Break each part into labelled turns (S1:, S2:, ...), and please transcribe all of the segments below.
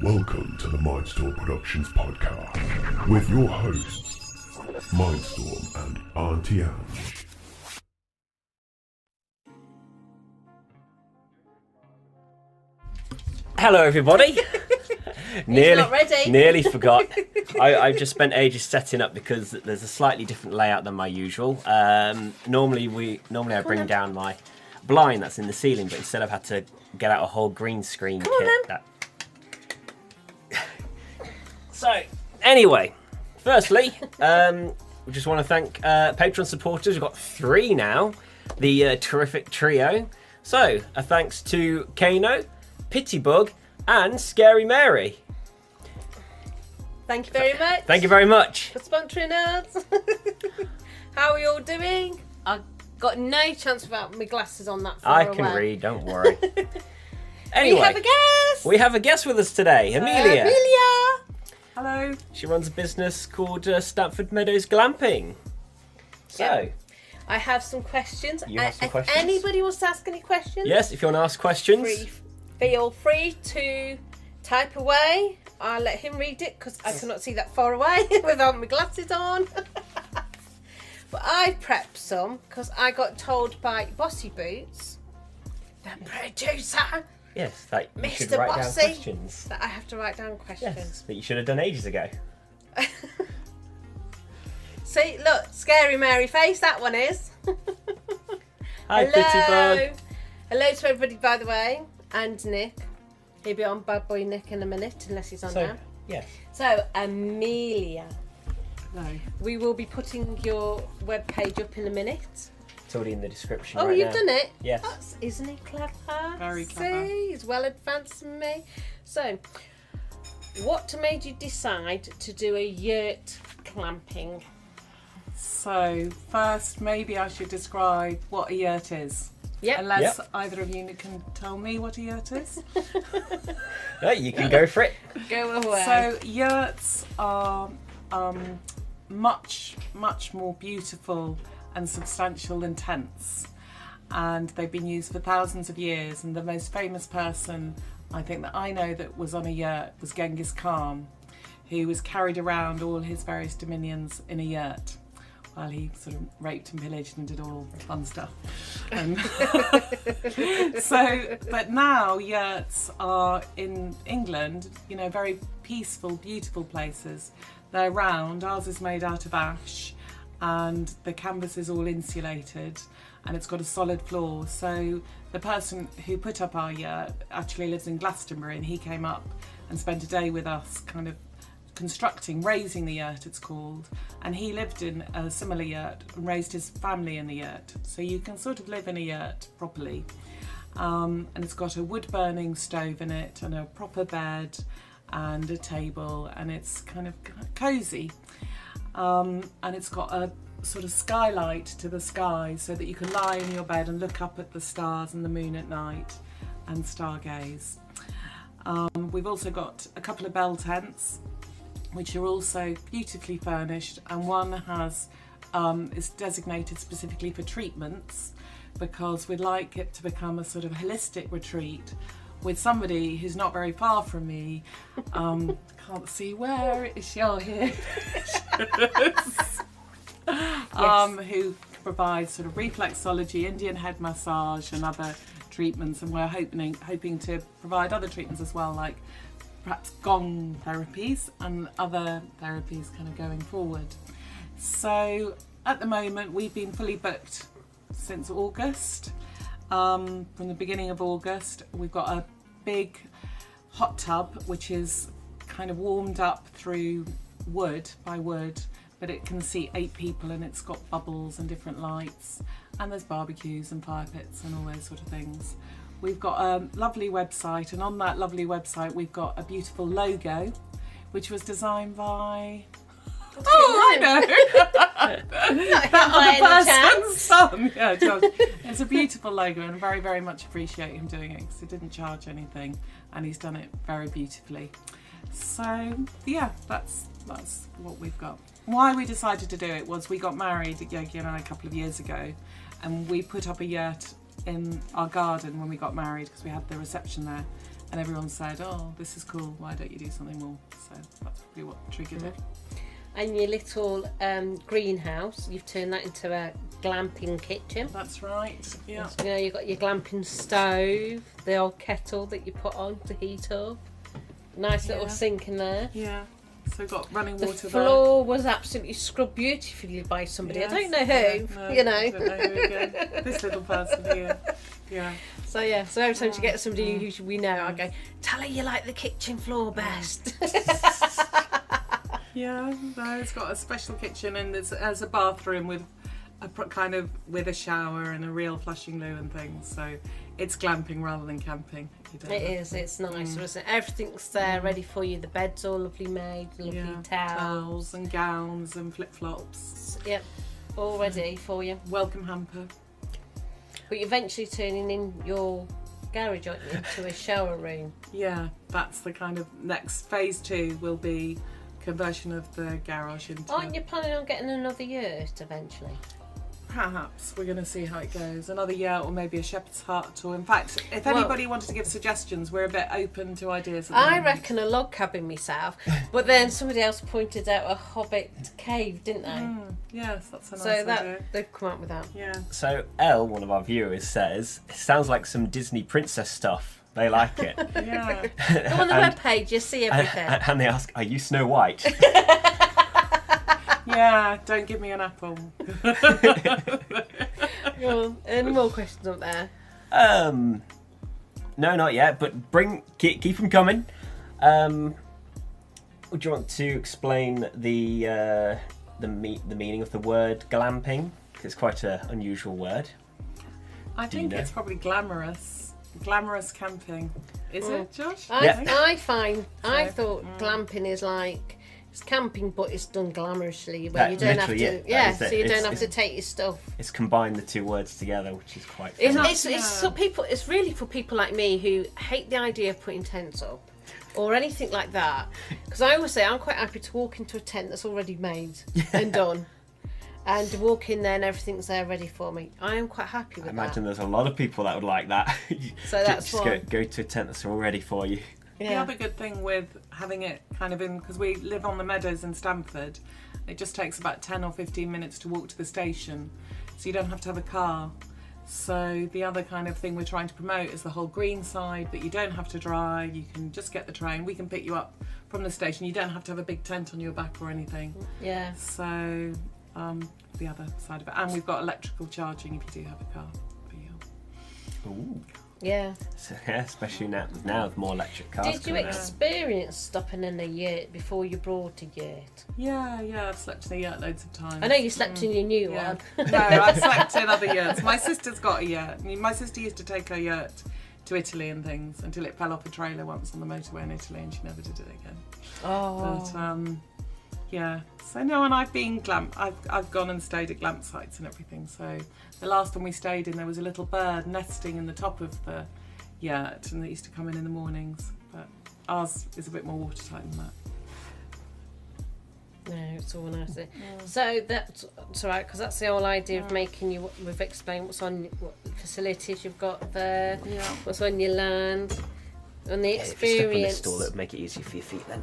S1: Welcome to the Mindstorm Productions podcast with your hosts, Mindstorm and Auntie Ange.
S2: Hello, everybody.
S3: Not ready.
S2: Nearly forgot. I've just spent ages setting up because there's a slightly different layout than my usual. Normally I bring down my blind that's in the ceiling, but instead I've had to get out a whole green screen kit. So, anyway, firstly, we just want to thank Patreon supporters. We've got 3 now, the terrific trio. So, a thanks to Caino, Pitybug, and Scary Mary.
S3: Thank you very much.
S2: Thank you very much.
S3: For sponsoring us. How are we all doing? I got no chance without my glasses on that far
S2: I
S3: away.
S2: can read, don't worry. Anyway,
S3: we have a guest.
S2: We have a guest with us today, Amelia.
S3: Amelia.
S4: Hello.
S2: She runs a business called Stamford Meadows Glamping. So,
S3: Yep. I have some questions.
S2: You have some
S3: if
S2: questions?
S3: anybody wants to ask any questions,
S2: yes, if you want to ask questions.
S3: feel free to type away. I'll let him read it because I cannot see that far away without my glasses on. But I prepped some because I got told by Bossy Boots, the producer,
S2: Yes, that you should
S3: Mr.
S2: write
S3: Bossy,
S2: down questions.
S3: that I have to write down questions.
S2: Yes, that you should have done ages ago.
S3: See, look, Scary Mary face, that one is.
S2: Hi, Pitybug.
S3: Hello to everybody, by the way, and Nick. He'll be on Bad Boy Nick in a minute, unless he's on now.
S2: Yes.
S3: So, Amelia,
S4: Hello.
S3: we will be putting your webpage up in a minute.
S2: It's already in the description
S3: Oh,
S2: right
S3: you've
S2: now.
S3: done it?
S2: Yes.
S3: Isn't he clever?
S4: Very clever.
S3: See, he's well advanced than me. So, what made you decide to do a yurt clamping?
S4: So, first, maybe I should describe what a yurt is.
S3: Yep.
S4: Unless either of you can tell me what a yurt is.
S2: No, you can go for it.
S3: Go away.
S4: So, yurts are much more beautiful and substantial than tents. And they've been used for thousands of years. And the most famous person, I think, that I know that was on a yurt was Genghis Khan, who was carried around all his various dominions in a yurt while he sort of raped and pillaged and did all fun stuff. But now yurts are in England, you know, very peaceful, beautiful places. They're round. Ours is made out of ash, and the canvas is all insulated, and it's got a solid floor. So the person who put up our yurt actually lives in Glastonbury, and he came up and spent a day with us, kind of raising the yurt, it's called, and he lived in a similar yurt and raised his family in the yurt. So you can sort of live in a yurt properly, and it's got a wood burning stove in it and a proper bed and a table, and it's kind of cozy, and it's got a sort of skylight to the sky so that you can lie in your bed and look up at the stars and the moon at night and stargaze. We've also got a couple of bell tents which are also beautifully furnished, and one is designated specifically for treatments, because we'd like it to become a sort of holistic retreat with somebody who's not very far from me. Can't see where is she? Oh, here. Who provides sort of reflexology, Indian head massage, and other treatments, and we're hoping to provide other treatments as well, like perhaps gong therapies and other therapies kind of going forward. So at the moment we've been fully booked since August. From the beginning of August, we've got a big hot tub which is kind of warmed up through wood, but it can seat 8 people, and it's got bubbles and different lights, and there's barbecues and fire pits and all those sort of things. We've got a lovely website, and on that lovely website we've got a beautiful logo which was designed by... I know! That other person's son! Yeah, Josh. It's a beautiful logo, and very, very much appreciate him doing it, because he didn't charge anything and he's done it very beautifully. So yeah, that's what we've got. Why we decided to do it was we got married, Yogi and I, a couple of years ago, and we put up a yurt in our garden when we got married, because we had the reception there, and everyone said, "Oh, this is cool. Why don't you do something more?" So that's probably what triggered it.
S3: And your little greenhouse, you've turned that into a glamping kitchen.
S4: That's right. Yeah.
S3: So, you know, you've got your glamping stove, the old kettle that you put on to heat up. Nice little sink in there.
S4: Yeah. So we've got running
S3: The
S4: water
S3: floor was absolutely scrubbed beautifully by somebody.
S4: Yes.
S3: I don't know who,
S4: No,
S3: you know.
S4: I don't know who again. This little person here. Yeah.
S3: So every time you get somebody who we know, I go, tell her you like the kitchen floor best.
S4: Yeah, no, it's got a special kitchen and there's a bathroom with with a shower and a real flushing loo and things. So it's glamping rather than camping.
S3: It is. It's nice, isn't it? Everything's there ready for you. The bed's all lovely made, lovely
S4: towels and gowns and flip flops.
S3: Yep, all ready for you.
S4: Welcome hamper.
S3: But you're eventually turning in your garage, aren't you, to a shower room?
S4: Yeah, that's the kind of next phase 2 will be conversion of the garage into.
S3: Aren't you planning on getting another yurt eventually?
S4: Perhaps. We're going to see how it goes. Another yurt or maybe a shepherd's hut, or in fact, if anybody wanted to give suggestions, we're a bit open to ideas.
S3: I reckon a log cabin myself, but then somebody else pointed out a hobbit cave, didn't they?
S4: Yes, that's a nice
S3: So
S4: idea.
S3: they've come up with that.
S4: Yeah.
S2: So Elle, one of our viewers, says it sounds like some Disney princess stuff. They like it.
S4: Yeah.
S3: Go on the webpage, you see everything.
S2: And they ask, "Are you Snow White?"
S4: Yeah, don't give me an apple.
S3: Go on. Any more questions up there?
S2: No, not yet. But keep them coming. Would you want to explain the meaning of the word glamping? Because it's quite an unusual word.
S4: I think
S2: know?
S4: it's probably glamorous camping. Is it, Josh?
S3: I thought glamping is like it's camping, but it's done glamorously, where you don't have to. So you don't have to take your stuff.
S2: It's combined the two words together, which is quite.
S3: It's really for people like me who hate the idea of putting tents up or anything like that. Because I always say I'm quite happy to walk into a tent that's already made and done. And walk in there and everything's there ready for me. I am quite happy with that.
S2: I imagine there's a lot of people that would like that.
S3: So that's
S2: just go to a tent that's all ready for you.
S4: The other good thing with having it kind of in, because we live on the meadows in Stamford, it just takes about 10 or 15 minutes to walk to the station, so you don't have to have a car. So the other kind of thing we're trying to promote is the whole green side, that you don't have to drive, you can just get the train, we can pick you up from the station, you don't have to have a big tent on your back or anything.
S3: Yeah.
S4: So the other side of it, and we've got electrical charging if you do have a car.
S2: Ooh.
S3: Yeah.
S2: So, yeah, especially now with more electric cars.
S3: Did you experience stopping in a yurt before you brought a yurt?
S4: Yeah, I've slept in a yurt loads of times.
S3: I know you slept in your new one.
S4: No, I've slept in other yurts. My sister's got a yurt. My sister used to take her yurt to Italy and things until it fell off a trailer once on the motorway in Italy, and she never did it again.
S3: Oh.
S4: But yeah. So no, and I've been I've gone and stayed at glamp sites and everything. So the last one we stayed in, there was a little bird nesting in the top of the yurt, and they used to come in the mornings. But ours is a bit more watertight than that.
S3: No, it's all nice. So that's all right, because that's the whole idea of making you. We've explained what facilities you've got there, what's on your land, and the experience.
S2: If you step on this stool, it'll make it easier for your feet then.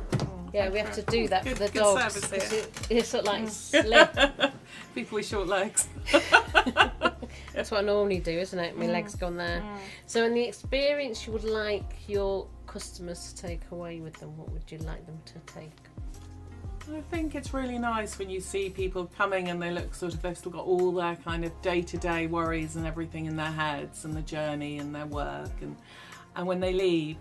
S3: Yeah, we have to do that for the
S4: Good
S3: dogs.
S4: service here.
S3: It's sort of like slip.
S4: People with short legs.
S3: That's what I normally do, isn't it? My legs gone there. So, in the experience you would like your customers to take away with them, what would you like them to take?
S4: I think it's really nice when you see people coming and they look sort of, they've still got all their kind of day-to-day worries and everything in their heads, and the journey and their work, and when they leave,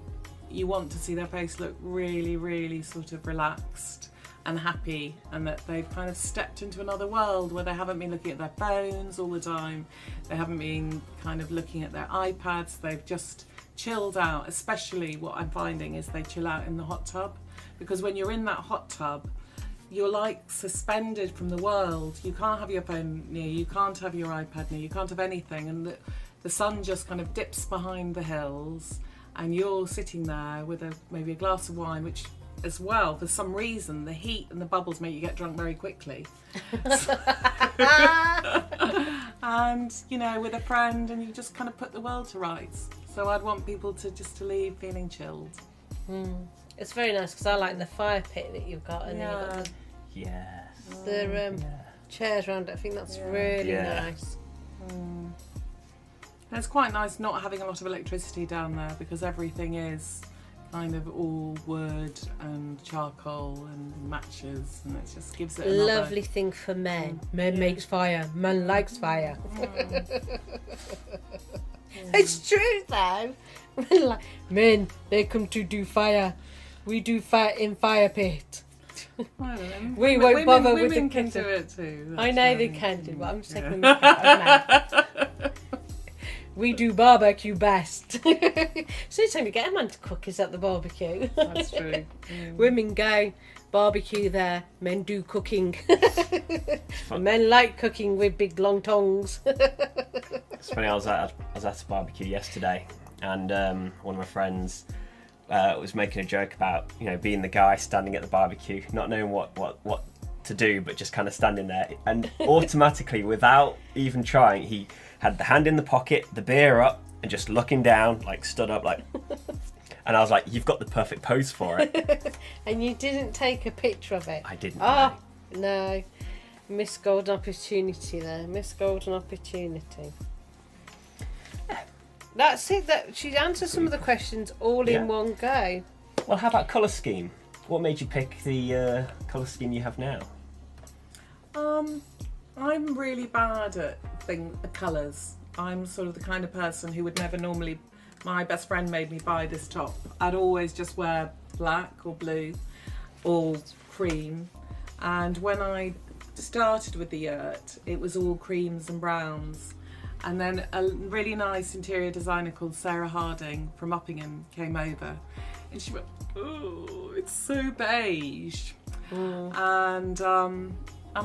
S4: you want to see their face look really, really sort of relaxed and happy, and that they've kind of stepped into another world where they haven't been looking at their phones all the time, they haven't been kind of looking at their iPads, they've just chilled out. Especially what I'm finding is they chill out in the hot tub, because when you're in that hot tub, you're like suspended from the world. You can't have your phone near you, can't have your iPad near you, can't have anything, and the sun just kind of dips behind the hills, and you're sitting there with maybe a glass of wine, which as well, for some reason, the heat and the bubbles make you get drunk very quickly. And, with a friend, and you just kind of put the world to rights. So I'd want people to leave feeling chilled.
S3: It's very nice because I like the fire pit that you've got, and then you've got
S2: Yes.
S3: the chairs around it. I think that's really nice.
S4: And it's quite nice not having a lot of electricity down there because everything is kind of all wood and charcoal and matches, and it just gives it another...
S3: Lovely thing for men. Men makes fire. Man likes fire. It's true though. Men, they come to do fire. We do fire in fire pit.
S4: I don't know.
S3: We won't bother with the
S4: women can
S3: kitchen.
S4: do it too.
S3: I know they can do, but I'm just taking the cat out of mouth. We do barbecue best. So anytime you get a man to cook is at the barbecue.
S4: That's true.
S3: Women go barbecue there, men do cooking. Men like cooking with big long tongs.
S2: It's funny, I was at a barbecue yesterday, and one of my friends was making a joke about, you know, being the guy standing at the barbecue, not knowing what to do, but just kind of standing there, and automatically, without even trying, he had the hand in the pocket, the beer up, and just looking down, like stood up, like. And I was like, "You've got the perfect pose for it."
S3: And you didn't take a picture of it.
S2: I didn't.
S3: Oh no, missed golden opportunity there. Missed golden opportunity. That's it. That she answered some of the questions all in one go.
S2: Well, how about colour scheme? What made you pick the colour scheme you have now?
S4: I'm really bad at colours. I'm sort of the kind of person who would never normally... My best friend made me buy this top. I'd always just wear black or blue or cream. And when I started with the Yurt, it was all creams and browns. And then a really nice interior designer called Sarah Harding from Uppingham came over. And she went, "Oh, it's so beige." And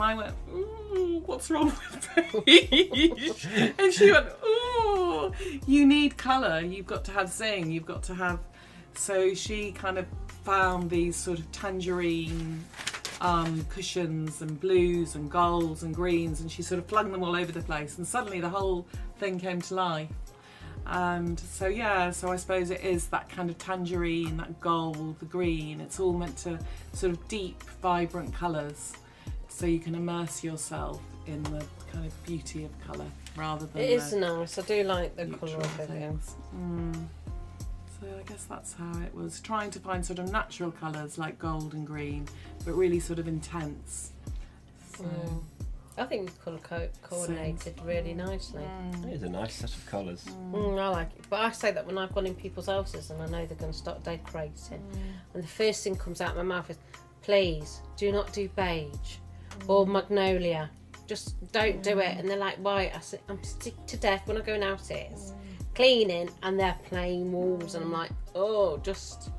S4: I went, "Ooh, what's wrong with beige?" And she went, "Oh, you need colour. You've got to have zing. You've got to have..." So she kind of found these sort of tangerine cushions and blues and golds and greens, and she sort of flung them all over the place, and suddenly the whole thing came to life. And so so I suppose it is that kind of tangerine, that gold, the green. It's all meant to sort of deep, vibrant colours, so you can immerse yourself in the kind of beauty of colour rather than...
S3: It is nice. I do like the colour
S4: neutral
S3: of it.
S4: things. So I guess that's how it was, trying to find sort of natural colours like gold and green, but really sort of intense. So,
S3: I think the colour coordinated really nicely.
S2: It is a nice set of colours.
S3: I like it. But I say that when I've gone in people's houses and I know they're going to start decorating, and the first thing comes out of my mouth is, "Please do not do beige or magnolia. Just don't do it." And they're like, "Why?" I said, "I'm sick to death when I go in houses cleaning and they're plain walls," and I'm like, "Oh, just..."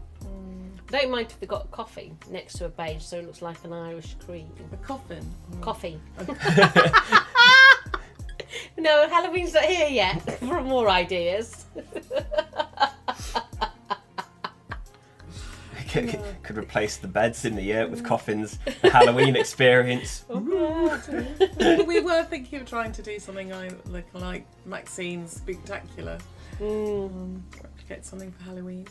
S3: I don't mind if they've got coffee next to a beige so it looks like an Irish cream.
S4: a coffin.
S3: Coffee. No, Halloween's not here yet. For more ideas.
S2: Could replace the beds in the Yurt with coffins. The Halloween experience.
S4: We were thinking of trying to do something like Maxine's Spectacular. Replicate something for Halloween.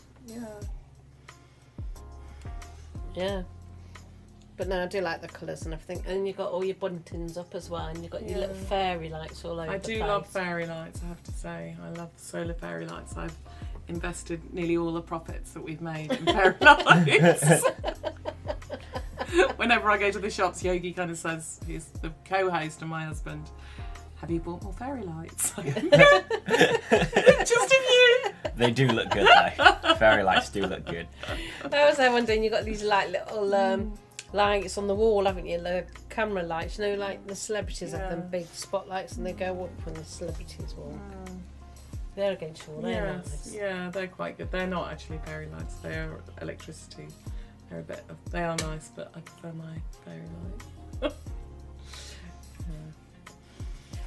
S4: Yeah.
S3: But no, I do like the colours and everything. And you've got all your buntings up as well, and you've got your little fairy lights all over the place.
S4: I do love fairy lights, I have to say. I love solar fairy lights. I've invested nearly all the profits that we've made in fairy lights. Whenever I go to the shops, Yogi kind of says, he's the co-host and my husband, "Have you bought more fairy lights?" Just a few.
S2: They do look good though. Fairy lights do look good.
S3: I was there one day and you've got these like little lights on the wall, haven't you? The camera lights, you know, like the celebrities have them big spotlights and they go up when the celebrities walk. They're against you all, they're nice.
S4: Yeah, they're quite good. They're not actually fairy lights, they are electricity. They are nice, but I prefer my fairy light.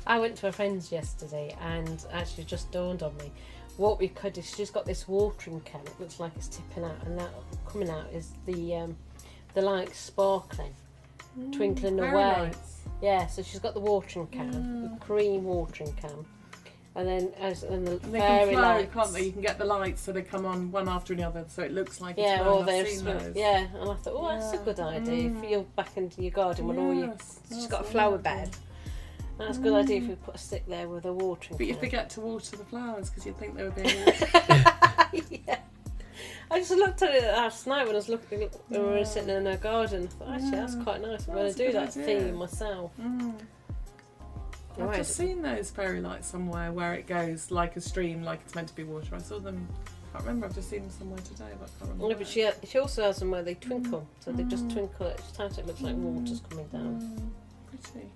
S3: I went to a friend's yesterday and actually just dawned on me what we could do. She's got this watering can, it looks like it's tipping out, and that coming out is the light sparkling, twinkling
S4: Very
S3: away.
S4: nice.
S3: Yeah, so she's got the watering can, the cream watering can, And then and the
S4: And they
S3: fairy
S4: can flow,
S3: lights.
S4: can't they? You can get the lights so they come on one after the other, so it looks like it's
S3: Yeah,
S4: flowing.
S3: or
S4: I've
S3: there's
S4: seen those.
S3: yeah, and I thought, oh, that's a
S4: Yeah.
S3: good idea for you back into your garden when all you
S4: Yes,
S3: just
S4: that's
S3: got a flower
S4: wonderful.
S3: bed. That's a good idea if you put a stick there with a watering
S4: But you
S3: can.
S4: forget to water the flowers because you'd think they were being watered.
S3: Yeah. I just looked at it last night when I was looking when we were sitting in our garden. I thought, actually, that's quite nice. I'm going
S4: That's
S3: to
S4: a
S3: do
S4: good
S3: that
S4: idea.
S3: theme myself.
S4: I've
S3: Right.
S4: just seen those fairy lights somewhere where it goes like a stream, like it's meant to be water. I saw them. I can't remember. I've just seen them somewhere today, but I can't remember.
S3: No, but she also has them where they twinkle. So they just twinkle each time, so it looks like water's coming down.
S4: Pretty.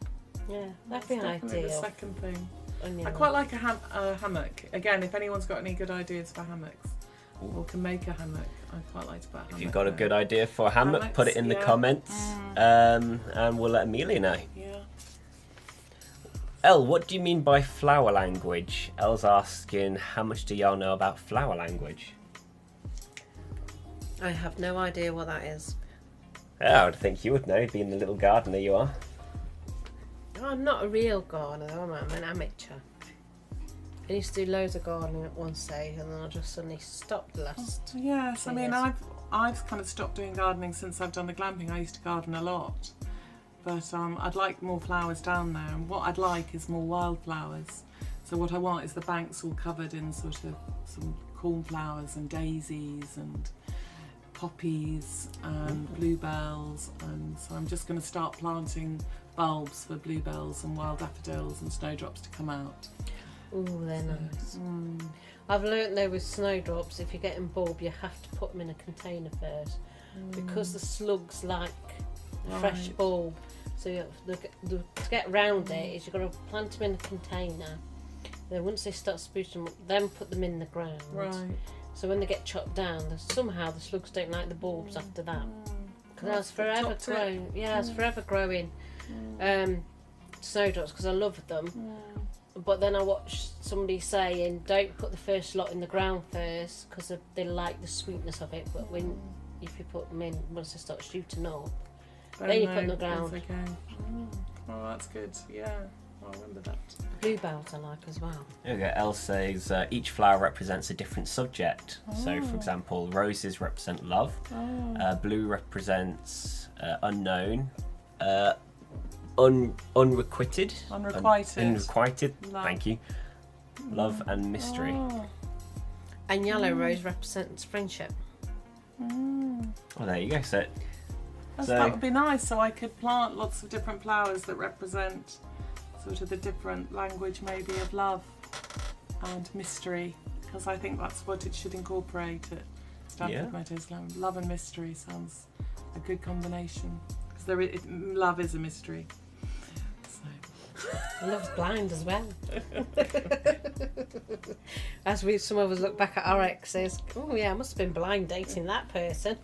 S3: Yeah, that'd
S4: That's
S3: be
S4: definitely
S3: ideal.
S4: the second thing.
S3: And, yeah.
S4: I quite like a hammock. Again, if anyone's got any good ideas for hammocks or can make a hammock, I'd quite like to put a hammock.
S2: If you've got a
S4: there.
S2: good idea for a hammock,
S4: Hammocks,
S2: put it in the
S4: yeah.
S2: comments, and we'll let Amelia know.
S4: Yeah.
S2: Elle, what do you mean by flower language? Elle's asking, how much do y'all know about flower language?
S3: I have no idea what that is.
S2: Yeah, I would think you would know, being the little gardener you are.
S3: I'm not a real gardener, though, am I? I'm an amateur. I used to do loads of gardening at one stage, and then I just suddenly stopped the last.
S4: Yes, I mean,
S3: Yes.
S4: I've kind of stopped doing gardening since I've done the glamping. I used to garden a lot, but I'd like more flowers down there. And what I'd like is more wildflowers. So what I want is the banks all covered in sort of some cornflowers and daisies and poppies and bluebells. And so I'm just going to start planting bulbs for bluebells and wild daffodils and snowdrops to come out.
S3: Ooh, they're nice. I've learnt though with snowdrops, if you're getting bulb, you have to put them in a container first because the slugs like a fresh
S4: Right.
S3: bulb. So to get round it is you've got to plant them in a container. Then once they start sprouting, then put them in the ground.
S4: Right.
S3: So when they get chopped down, somehow the slugs don't like the bulbs after that. Because I was forever
S4: top tip.
S3: growing. Yeah, I was forever growing snowdrops because I love them. But then I watched somebody saying, don't put the first lot in the ground first because they like the sweetness of it. But if you put them in, once they start shooting up, then you put them in the ground.
S4: Okay. Oh, that's good. Yeah, I'll remember that.
S3: Bluebells I like as well.
S2: There we go. Elle says each flower represents a different subject. So, for example, roses represent love. Blue represents unknown. Unrequited. Unrequited.
S4: Love.
S2: Thank you. Love and mystery.
S4: Oh.
S3: And yellow rose represents friendship.
S2: Well, there you go. So,
S4: That would be nice, so I could plant lots of different flowers that represent sort of the different language maybe of love and mystery, because I think that's what it should incorporate at Stamford Meadows Glamping. Love and mystery sounds a good combination, because love is a mystery. So.
S3: Love's blind as well. As some of us look back at our exes, oh yeah, I must have been blind dating that person.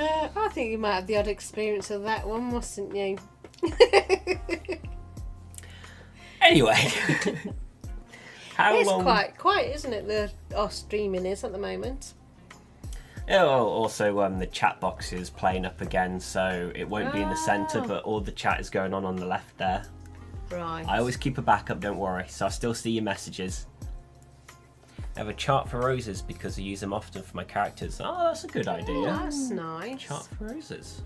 S3: I think you might have the odd experience of that one, mustn't you?
S2: anyway.
S3: It's quite quiet, isn't it? Our streaming is at the moment.
S2: Oh, also, the chat box is playing up again, so it won't be in the centre, but all the chat is going on the left there.
S3: Right.
S2: I always keep a backup, don't worry, so I still see your messages. I have a chart for roses because I use them often for my characters. Oh, that's a good idea.
S3: Oh, that's nice.
S2: Chart for roses.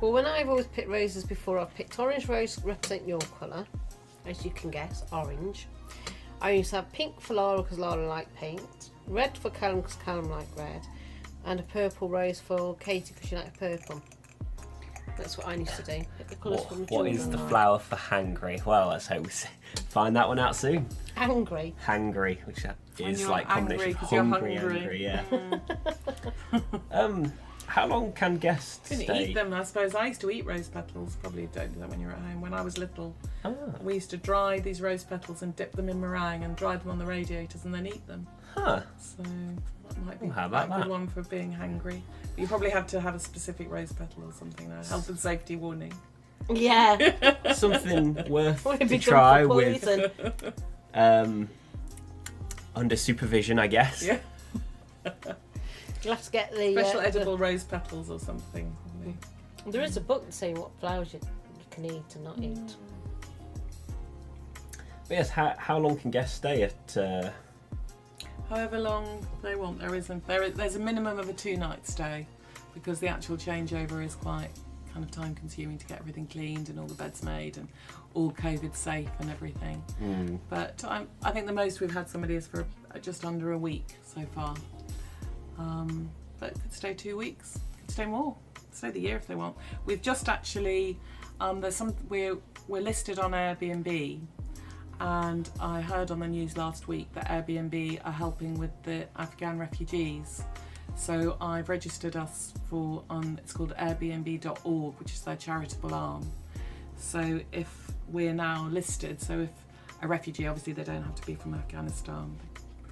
S3: Well, when I've always picked roses before, I've picked orange rose represent your colour, as you can guess, orange. I used to have pink for Laura because Laura liked pink, red for Callum because Callum liked red, and a purple rose for Katie because she liked purple. That's what I used to do. Pick the colours from the
S2: What is
S3: children
S2: the
S3: like.
S2: flower for hangry? Well, let's hope we find that one out soon.
S3: Angry.
S2: Hangry, which is
S4: you're
S2: like combination of
S4: angry 'cause you're
S2: hungry,
S4: hungry.
S2: yeah. How long can guests
S4: Can
S2: stay?
S4: eat them, I suppose. I used to eat rose petals. Probably don't do that when you're at home. When I was little, we used to dry these rose petals and dip them in meringue and dry them on the radiators and then eat them.
S2: Huh.
S4: So that might be
S2: How
S4: quite
S2: about
S4: a good
S2: that?
S4: one for being hangry. But you probably have to have a specific rose petal or something. A health and safety warning.
S3: Yeah.
S2: Something worth
S3: Would it
S2: to
S3: be
S2: try
S3: good for
S2: with
S3: poison?
S2: under supervision, I guess.
S4: Yeah.
S3: You'll have to get the
S4: Special edible rose petals or something. Probably.
S3: There is a book saying what flowers you can eat and not eat.
S2: But yes, how long can guests stay at?
S4: However long they want. There's a minimum of a 2-night stay, because the actual changeover is quite kind of time consuming to get everything cleaned and all the beds made and all COVID safe and everything. But I think the most we've had somebody is for just under a week so far. But could stay 2 weeks, could stay more, could stay the year if they want. We've just actually we're listed on Airbnb, and I heard on the news last week that Airbnb are helping with the Afghan refugees. So I've registered us for it's called Airbnb.org, which is their charitable arm. So if we're now listed, so if a refugee, obviously they don't have to be from Afghanistan,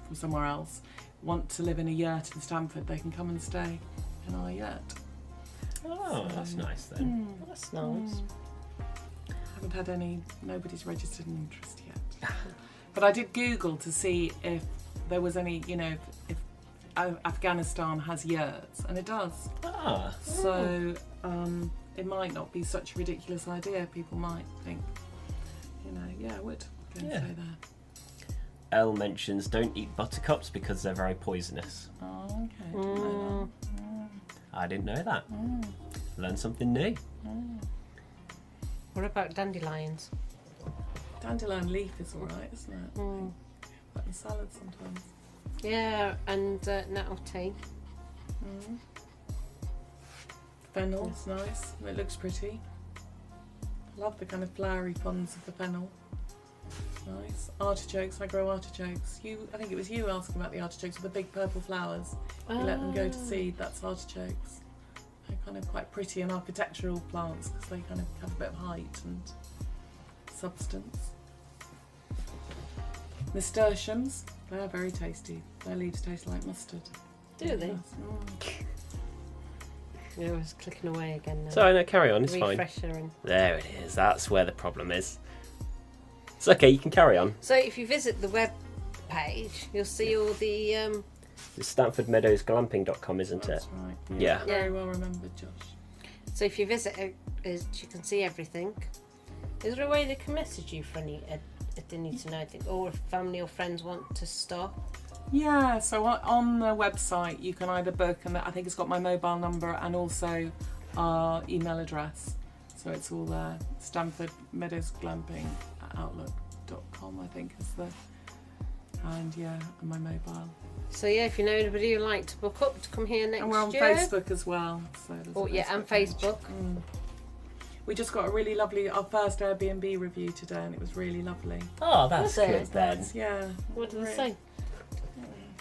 S4: from somewhere else, want to live in a yurt in Stamford, they can come and stay in our yurt.
S2: Oh, that's nice then.
S3: That's nice.
S4: Haven't had nobody's registered an interest yet. But I did Google to see if there was any, if Afghanistan has yurts, and it does. So it might not be such a ridiculous idea. People might think, I would go and stay there.
S2: Elle mentions don't eat buttercups because they're very poisonous.
S4: Oh, okay.
S2: I didn't know that. Learn something new.
S3: What about dandelions?
S4: Dandelion leaf is alright, isn't it? Put in salad sometimes.
S3: Yeah, and nettle tea.
S4: Fennel's nice. It looks pretty. I love the kind of flowery fronds of the fennel. Nice. Artichokes. I grow artichokes. I think it was you asking about the artichokes with the big purple flowers. You let them go to seed. That's artichokes. They're kind of quite pretty and architectural plants because they kind of have a bit of height and substance. Nasturtiums. They are very tasty. Their leaves taste like mustard.
S3: Do they? I was clicking away again now.
S2: So no, carry on. It's
S3: Refresher
S2: fine.
S3: and...
S2: There it is. That's where the problem is. It's okay. You can carry on.
S3: So if you visit the web page, you'll see all the...
S2: It's Stamford Meadows Glamping.com, isn't
S4: That's
S2: it?
S4: right.
S2: Yeah.
S4: Very well remembered, Josh.
S3: So if you visit it, you can see everything. Is there a way they can message you for if they need to know anything, or if family or friends want to stop?
S4: Yeah, so on the website you can either book, and I think it's got my mobile number and also our email address. So it's all there. Stamford Meadows Glamping at outlook.com, I think is the... And yeah, and my mobile.
S3: So yeah, if you know anybody who'd like to book up to come here next year.
S4: And we're on Facebook as well. So
S3: and Facebook.
S4: We just got a really lovely, our first Airbnb review today, and it was really lovely.
S2: Oh, that's good then.
S4: Yeah.
S3: What did they say?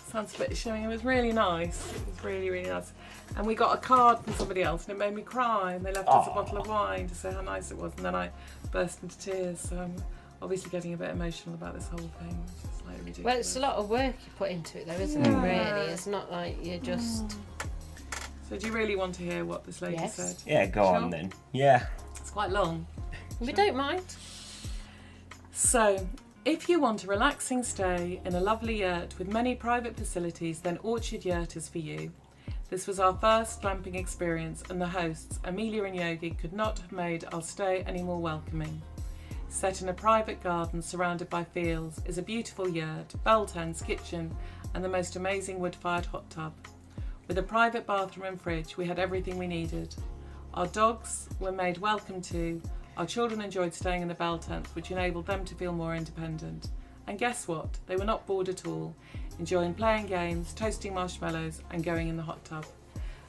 S4: Sounds a bit showing. It was really nice. It was really, really nice. And we got a card from somebody else, and it made me cry. And they left us a bottle of wine to say how nice it was. And then I burst into tears. So I'm obviously getting a bit emotional about this whole thing. It's just like ridiculous.
S3: Well, it's a lot of work you put into it, though, isn't it? Really, it's not like you're just.
S4: So do you really want to hear what this lady said?
S2: Yeah, go on then. Yeah.
S4: It's quite long.
S3: We don't mind.
S4: So, if you want a relaxing stay in a lovely yurt with many private facilities, then Orchard Yurt is for you. This was our first glamping experience, and the hosts, Amelia and Yogi, could not have made our stay any more welcoming. Set in a private garden surrounded by fields is a beautiful yurt, bell tents, kitchen, and the most amazing wood-fired hot tub. With a private bathroom and fridge, we had everything we needed. Our dogs were made welcome to. Our children enjoyed staying in the bell tents, which enabled them to feel more independent. And guess what? They were not bored at all, enjoying playing games, toasting marshmallows, and going in the hot tub.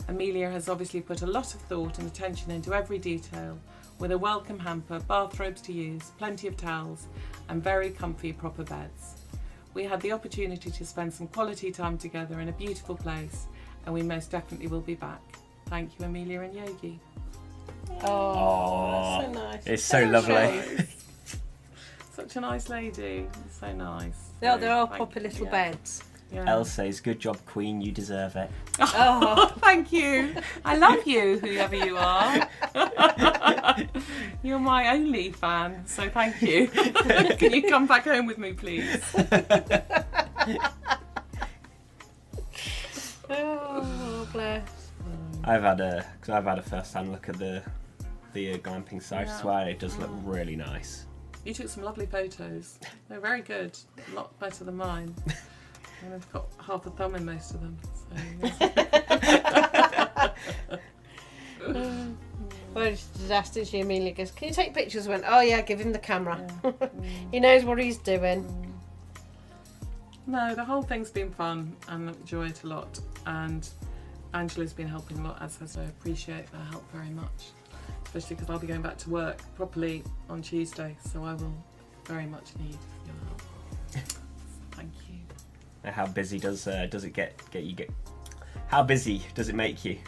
S4: Amelia has obviously put a lot of thought and attention into every detail, with a welcome hamper, bathrobes to use, plenty of towels, and very comfy proper beds. We had the opportunity to spend some quality time together in a beautiful place, and we most definitely will be back. Thank you, Amelia and Yogi.
S3: Oh, that's so nice.
S2: It's so lovely.
S4: Such a nice lady. It's so nice.
S3: They're all proper little beds.
S4: Yeah.
S2: Elle says, good job, Queen, you deserve it.
S4: Oh, thank you. I love you, whoever you are. You're my only fan, so thank you. Can you come back home with me, please?
S3: Oh, bless.
S2: I've had a first-hand look at the glamping site as well. It does look really nice.
S4: You took some lovely photos. They're very good. A lot better than mine. And I've got half a thumb in most of them. So.
S3: Well, she asked, did she? Amelia goes, can you take pictures? I went, oh yeah, give him the camera. Yeah. He knows what he's doing.
S4: No, the whole thing's been fun and I enjoy it a lot. And Angela's been helping a lot, as has. I appreciate her help very much. Especially because I'll be going back to work properly on Tuesday. So I will very much need your help. Thank you.
S2: How busy does it get you? How busy does it make you?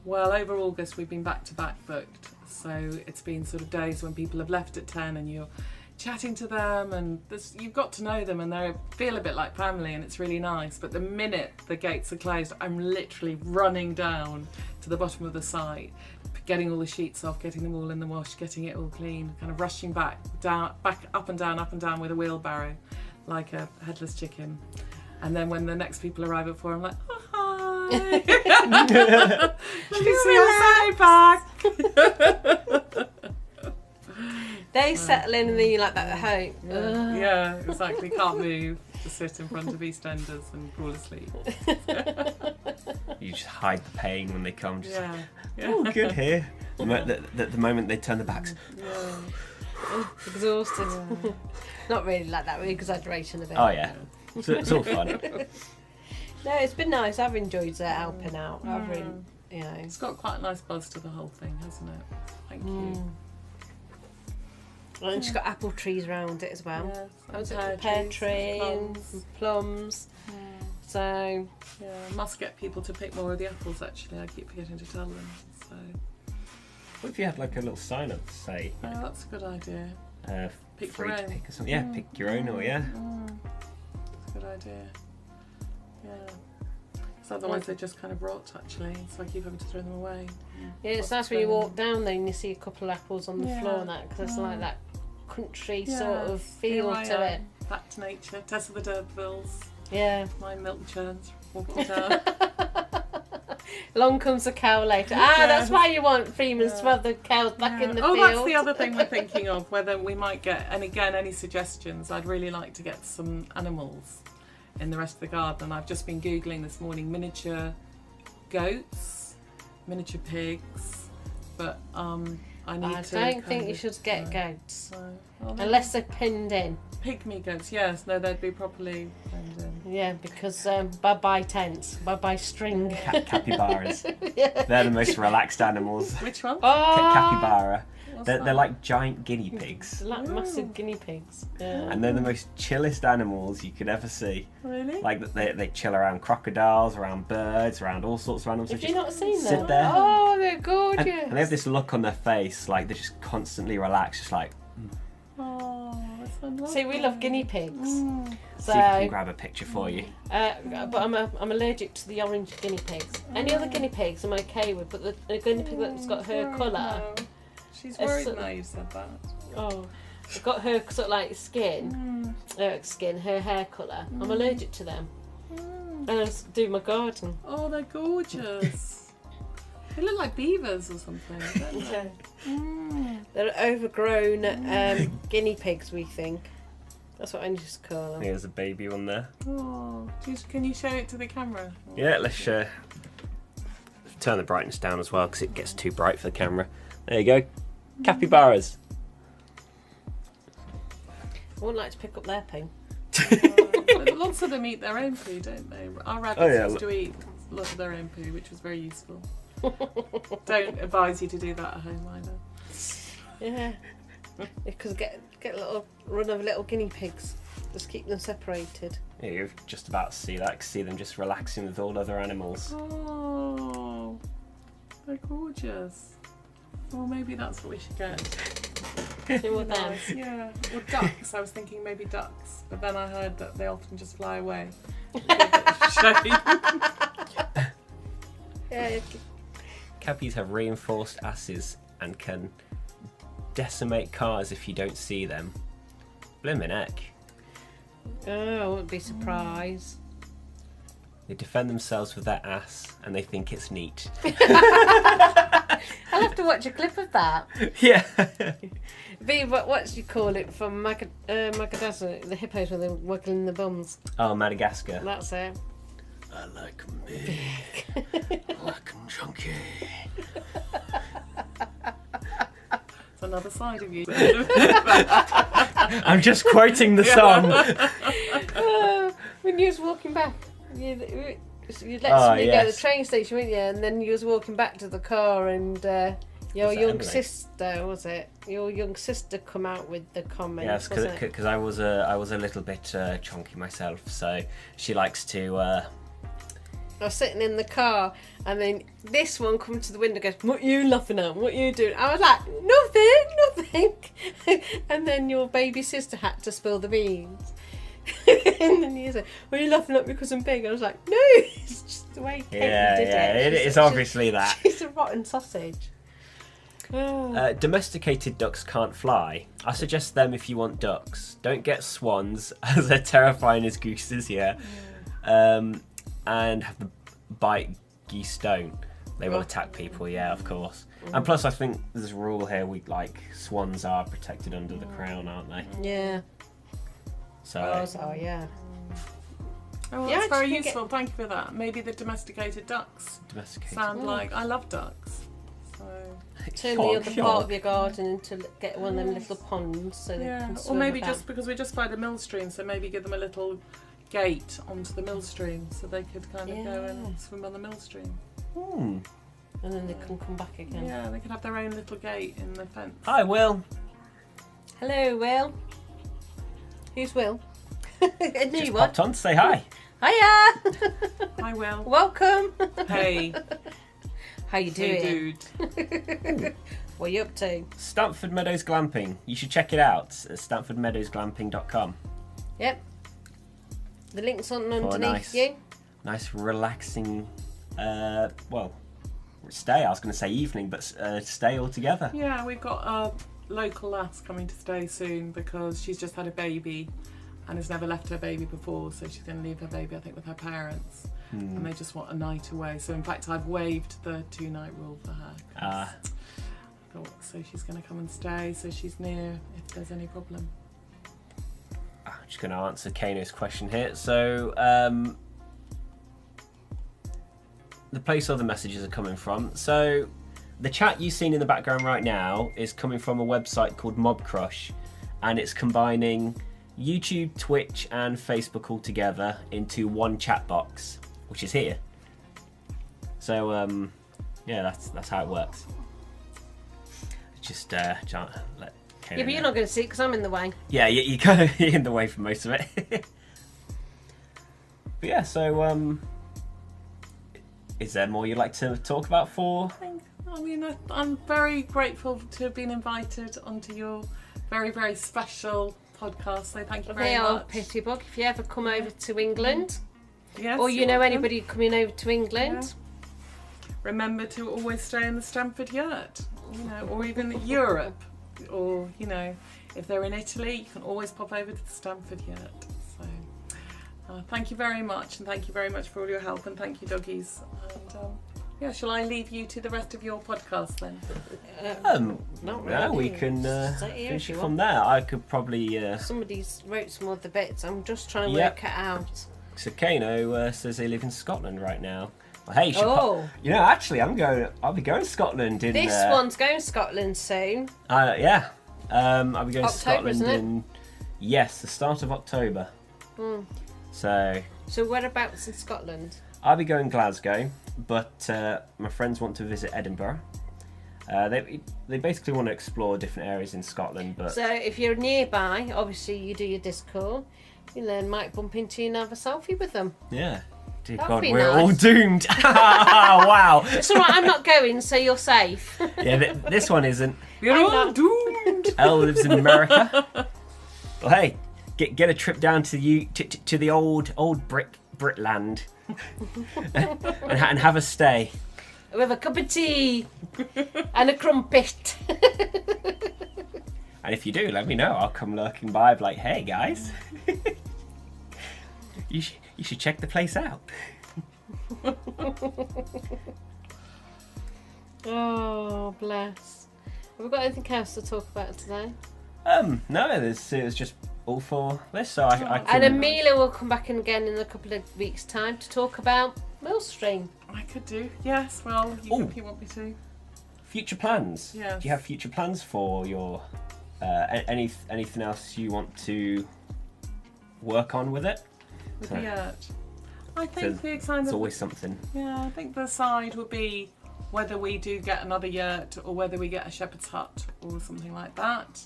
S4: Well, over August we've been back-to-back booked, so it's been sort of days when people have left at 10 and you're chatting to them and you've got to know them and they feel a bit like family and it's really nice, but the minute the gates are closed I'm literally running down to the bottom of the site, getting all the sheets off, getting them all in the wash, getting it all clean, kind of rushing back up and down with a wheelbarrow like a headless chicken. And then when the next people arrive at 4 I'm like, oh, hi. Let me see your pack.
S3: They settle in and then you're like that at home.
S4: Yeah, exactly. Can't move. Just sit in front of EastEnders and fall asleep.
S2: You just hide the pain when they come. Just
S4: Yeah.
S2: oh, good here. The moment they turn their backs.
S4: Yeah.
S3: Exhausted. Not really like that, we're exaggerating a bit.
S2: Oh yeah, so it's all fun.
S3: No, it's been nice. I've enjoyed helping out. I've really, you know.
S4: It's got quite a nice buzz to the whole thing, hasn't it? Thank you.
S3: And she's got apple trees around it as well.
S4: Yes,
S3: Pear tree and plums. So
S4: yeah, I must get people to pick more of the apples. Actually, I keep forgetting to tell them. So
S2: What if you had like a little sign up to say?
S4: yeah, that's a good idea. Pick
S2: free
S4: your
S2: to
S4: own.
S2: pick or something. Yeah, pick your own or yeah.
S4: That's a good idea. Yeah. So otherwise they just kind of rot actually, so I keep having to throw them away.
S3: yeah, it's nice when you walk down there and you see a couple of apples on the floor and that, because it's like that country sort of feel to it.
S4: Back to nature. Tessa the D'Urbervilles.
S3: Yeah.
S4: My milk churns walking down.
S3: Along comes the cow later. That's why you want Freeman's to have the cows back in the field.
S4: That's the other thing we're thinking of, whether we might get, and again, any suggestions. I'd really like to get some animals in the rest of the garden. And I've just been Googling this morning miniature goats, miniature pigs, but I don't
S3: think you should get goats.
S4: Well,
S3: unless they're pinned in.
S4: Pygmy goats, yes. No, they'd be properly pinned in.
S3: Yeah, because bye-bye tents, bye-bye string.
S2: Capybaras.
S3: Yeah.
S2: They're the most relaxed animals.
S4: Which one?
S2: Capybara.
S4: What's
S2: They're
S4: that?
S2: like giant guinea pigs.
S3: They're like massive guinea pigs. Yeah.
S2: And they're the most chillest animals you could ever see.
S4: Really?
S2: Like they chill around crocodiles, around birds, around all sorts of animals.
S3: Have
S2: They
S3: you
S2: just
S3: not seen
S2: sit
S3: them?
S2: there.
S3: Oh, they're gorgeous.
S2: And they have this look on their face, like they're just constantly relaxed, just like.
S4: Oh, that's so lovely.
S3: See, we love guinea pigs. So,
S2: See if I can grab a picture for you.
S3: but I'm allergic to the orange guinea pigs. Any other guinea pigs I'm okay with, but the guinea pig that's got her colour.
S4: She's worried now you said that.
S3: Oh, it's got her sort of like skin, her hair colour. I'm allergic to them. And I just do my garden.
S4: Oh, they're gorgeous. They look like beavers or something, don't they?
S3: They're overgrown guinea pigs, we think. That's what I just call them.
S2: There's a baby one there.
S4: Oh, can you show it to the camera?
S2: Yeah, let's turn the brightness down as well because it gets too bright for the camera. There you go. Capybaras.
S3: I wouldn't like to pick up their poo.
S4: Lots of them eat their own poo, don't they? Our rabbits used to eat lots of their own poo, which was very useful. Don't advise you to do that at home either.
S3: Yeah. Because get a little run of little guinea pigs. Just keep them separated.
S2: Yeah, you're just about to see that. See them just relaxing with all other animals.
S4: Oh, they're gorgeous. Well, maybe that's what we should get.
S3: See what them?
S4: Yeah, or ducks. I was thinking maybe ducks, but then I heard that they often just fly away.
S3: Yeah.
S2: Cappies have reinforced asses and can decimate cars if you don't see them. Blimmin' heck.
S3: Oh, I wouldn't be surprised.
S2: They defend themselves with their ass, and they think it's neat.
S3: I'll have to watch a clip of that.
S2: Yeah.
S3: Be what do you call it from Madagascar? The hippos where they're wiggling the bums.
S2: Oh, Madagascar.
S3: That's it.
S2: I like 'em big. I like 'em chunky.
S4: It's another side of you.
S2: I'm just quoting the song.
S3: When you was walking back, you let me go
S2: yes.
S3: to the train station, weren't you? And then you was walking back to the car, and your
S2: Was that
S3: young
S2: Emily?
S3: sister, was it? Your young sister come out with the comments.
S2: Yes,
S3: wasn't it?
S2: because I was a little bit chunky myself, so she likes to.
S3: I was sitting in the car, and then this one come to the window, goes, "What are you laughing at? What are you doing?" I was like, "Nothing." And then your baby sister had to spill the beans. And then you said, "Are you laughing at me because I'm big?" I was like, "No, it's just the way Katie did it."
S2: It's obviously that.
S3: She's a rotten sausage. Oh.
S2: Domesticated ducks can't fly. I suggest them if you want ducks. Don't get swans, as they're terrifying as gooses here. And have the bite geese don't. They will attack people, yeah, of course. And plus, I think there's a rule here, swans are protected under the crown, aren't they?
S3: Yeah.
S2: So,
S3: Yeah.
S4: Oh,
S3: Yeah,
S4: that's
S3: I
S4: very
S3: just think
S4: useful. Thank you for that. Maybe the domesticated ducks
S2: domesticated.
S4: sound like I love ducks. So
S3: Turn the other part of your garden into get one of them little ponds so they can
S4: or
S3: swim
S4: maybe
S3: about.
S4: just because we're just by the mill stream, so maybe give them a little gate onto the mill stream so they could kind of go and swim on the mill stream.
S2: Hmm.
S3: And then they can come back again.
S4: Yeah, they could have their own little gate in the fence.
S2: Hi, Will.
S3: Hello, Will. Who's Will? A new
S2: Just
S3: one.
S2: popped on to say hi.
S3: Hiya.
S4: Hi, Will.
S3: Welcome.
S4: Hey.
S3: How you doing?
S4: Hey, dude.
S3: What are you up to?
S2: Stamford Meadows Glamping. You should check it out at stamfordmeadowsglamping.com.
S3: Yep. The link's on underneath
S2: nice.
S3: you.
S2: Nice, relaxing, stay. I was going to say evening, but stay altogether.
S4: Yeah, we've got a local lass coming to stay soon because she's just had a baby and has never left her baby before, so she's going to leave her baby, I think, with her parents. And they just want a night away. So in fact, I've waived the 2-night rule for her. So she's going to come and stay, so she's near if there's any problem.
S2: I'm just going to answer Caino's question here. So, the place all the messages are coming from. So, the chat you've seen in the background right now is coming from a website called Mob Crush, and it's combining YouTube, Twitch, and Facebook all together into one chat box, which is here. So, yeah, that's how it works. Just let Caino
S3: Yeah, but you're not going to see it because I'm in the way.
S2: Yeah, you kind of in the way for most of it. But yeah, so is there more you'd like to talk about for?
S4: I mean, I'm very grateful to have been invited onto your very, very special podcast. So thank you very
S3: They are
S4: much.
S3: Pitybug. If you ever come over to England,
S4: Yes,
S3: or you
S4: you're
S3: know
S4: welcome.
S3: anybody coming over to England,
S4: Remember to always stay in the Stamford Yurt, or even Europe, or if they're in Italy, you can always pop over to the Stamford Yurt. So, thank you very much, and thank you very much for all your help, and thank you, doggies. And shall I leave you to the rest of your podcast then?
S3: not
S2: Yeah,
S3: really.
S2: we can
S3: Stay here
S2: finish
S3: if
S2: it
S3: you
S2: from
S3: want.
S2: there. I could probably.
S3: Somebody's wrote some other bits. I'm just trying to
S2: Yep.
S3: work it out.
S2: So Caino says they live in Scotland right now. Well, hey, you should
S3: Oh.
S2: actually, I'll be going to Scotland in.
S3: This one's going to Scotland soon.
S2: Yeah. I'll be going to
S3: October,
S2: Scotland
S3: isn't it?
S2: in. Yes, the start of October. So
S3: So whereabouts in Scotland?
S2: I'll be going Glasgow, but my friends want to visit Edinburgh. They basically want to explore different areas in Scotland, but
S3: So if you're nearby, obviously you do your Discord. You then might bump into you and have a selfie with them.
S2: yeah. Dear
S3: That'd
S2: God,
S3: be
S2: we're
S3: nice.
S2: all doomed. Wow.
S3: It's alright, I'm not going, so you're safe.
S2: Yeah, this one isn't.
S4: You're
S3: I'm
S4: all
S3: not.
S4: doomed.
S2: Elle lives in America. Well, hey, get a trip down to the old Britland, and have a stay.
S3: With a cup of tea and a crumpet.
S2: And if you do, let me know. I'll come lurking by, like, hey guys, you should check the place out.
S3: Oh, bless. Have we got anything else to talk about today?
S2: No, it was just all for this. So I
S3: And Amelia will come back in again in a couple of weeks' time to talk about Millstream.
S4: I could do, yes. Well, if you want me to.
S2: Future plans.
S4: Yes.
S2: Do you have future plans for your anything else you want to work on with it?
S4: With the Yurt. I think the excitement.
S2: It's always something.
S4: Yeah, I think the side would be whether we do get another Yurt or whether we get a shepherd's hut or something like that.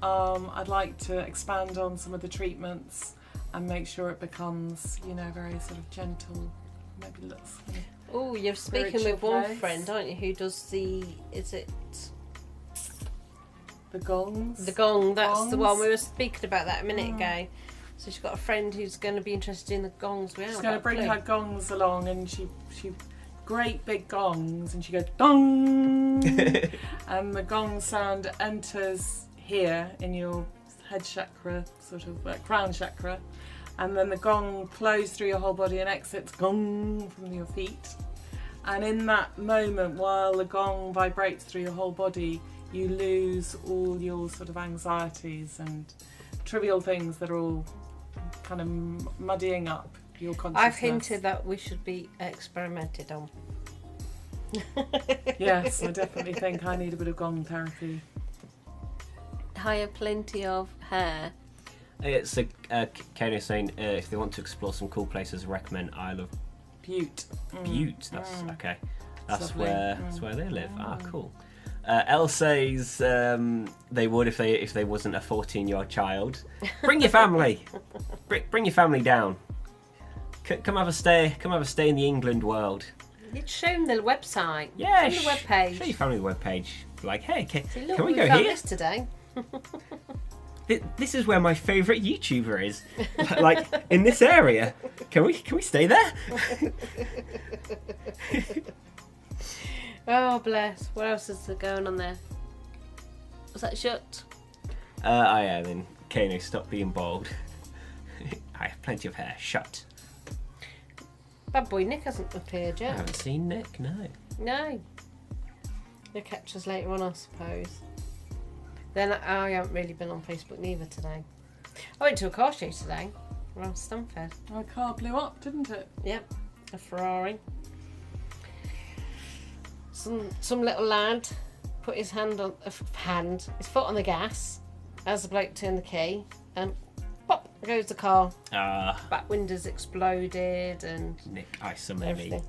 S4: I'd like to expand on some of the treatments and make sure it becomes, very sort of gentle, maybe looks.
S3: Oh, you're speaking with one friend, aren't you, who does the
S4: gongs?
S3: The gong, that's the one. We were speaking about that a minute ago. So she's got a friend who's going to be interested in the gongs. She's
S4: going to bring her gongs along, and she great big gongs, and she goes dong, and the gong sound enters here in your head chakra, sort of crown chakra, and then the gong flows through your whole body and exits gong from your feet. And in that moment, while the gong vibrates through your whole body, you lose all your sort of anxieties and trivial things that are all kind of muddying up your consciousness.
S3: I've hinted that we should be experimented on.
S4: Yes, I definitely think I need a bit of gong therapy.
S3: I have plenty of hair.
S2: It's Caino saying if they want to explore some cool places, recommend Isle of
S4: Bute.
S2: Bute. That's okay. That's
S4: lovely.
S2: where they live. Ah, cool. Elle says they would if they wasn't a 14-year-old child. Bring your family. Bring your family down. Come have a stay. Come have a stay in the England world.
S3: You'd show them the website.
S2: Yeah,
S3: show them the webpage.
S2: Show your family the webpage. Like, hey, can
S3: Look,
S2: we go
S3: found
S2: here?
S3: this today.
S2: This is where my favourite YouTuber is. Like in this area. Can we stay there?
S3: Oh, bless. What else is there going on there? Was that shut?
S2: Yeah, then Caino, stop being bold. I have plenty of hair. Shut.
S3: Bad boy Nick hasn't appeared
S2: I
S3: yet.
S2: haven't seen Nick, no.
S3: No. He'll catch us later on, I suppose. Then I haven't really been on Facebook neither today. I went to a car show today around Stamford.
S4: Our car blew up, didn't it?
S3: Yep, a Ferrari. Some little lad put his his foot on the gas as the bloke turned the key, and pop goes the car. Back windows exploded and
S2: Nick, I summon
S3: everything.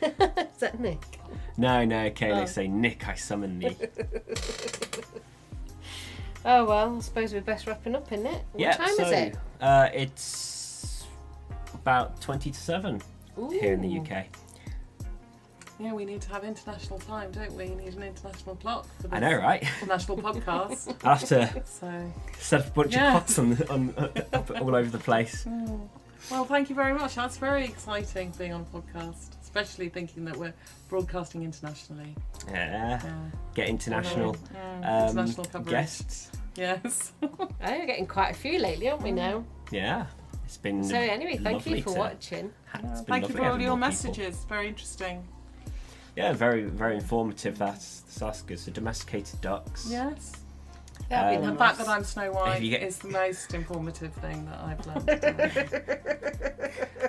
S2: thee.
S3: Is that Nick?
S2: No, Caino say, Nick, I summon thee.
S3: Oh well, I suppose we're best wrapping up, isn't it? What time is it?
S2: It's about 20 to 7 here in the UK.
S4: Yeah, we need to have international time, don't we? We need an international clock for this
S2: I know, right?
S4: national podcast.
S2: I'll have to
S4: So,
S2: set up a bunch of clocks on all over the place.
S4: well, thank you very much. That's very exciting being on a podcast, especially thinking that we're broadcasting internationally.
S2: Yeah. Get international,
S4: international coverage.
S2: guests.
S4: Yes.
S3: Oh, we're getting quite a few lately, aren't we now?
S2: Yeah. It's been
S3: So anyway, thank you
S2: lovely
S3: for watching.
S2: It's been
S4: Thank you
S2: lovely
S4: for all
S2: having
S4: your
S2: more people.
S4: messages. Very interesting.
S2: Yeah, very, very informative. That's good. So domesticated ducks.
S4: Yes.
S3: That'd be
S4: The
S3: nice.
S4: fact that I'm Snow White
S2: If you get-
S4: is the most informative thing that I've learned.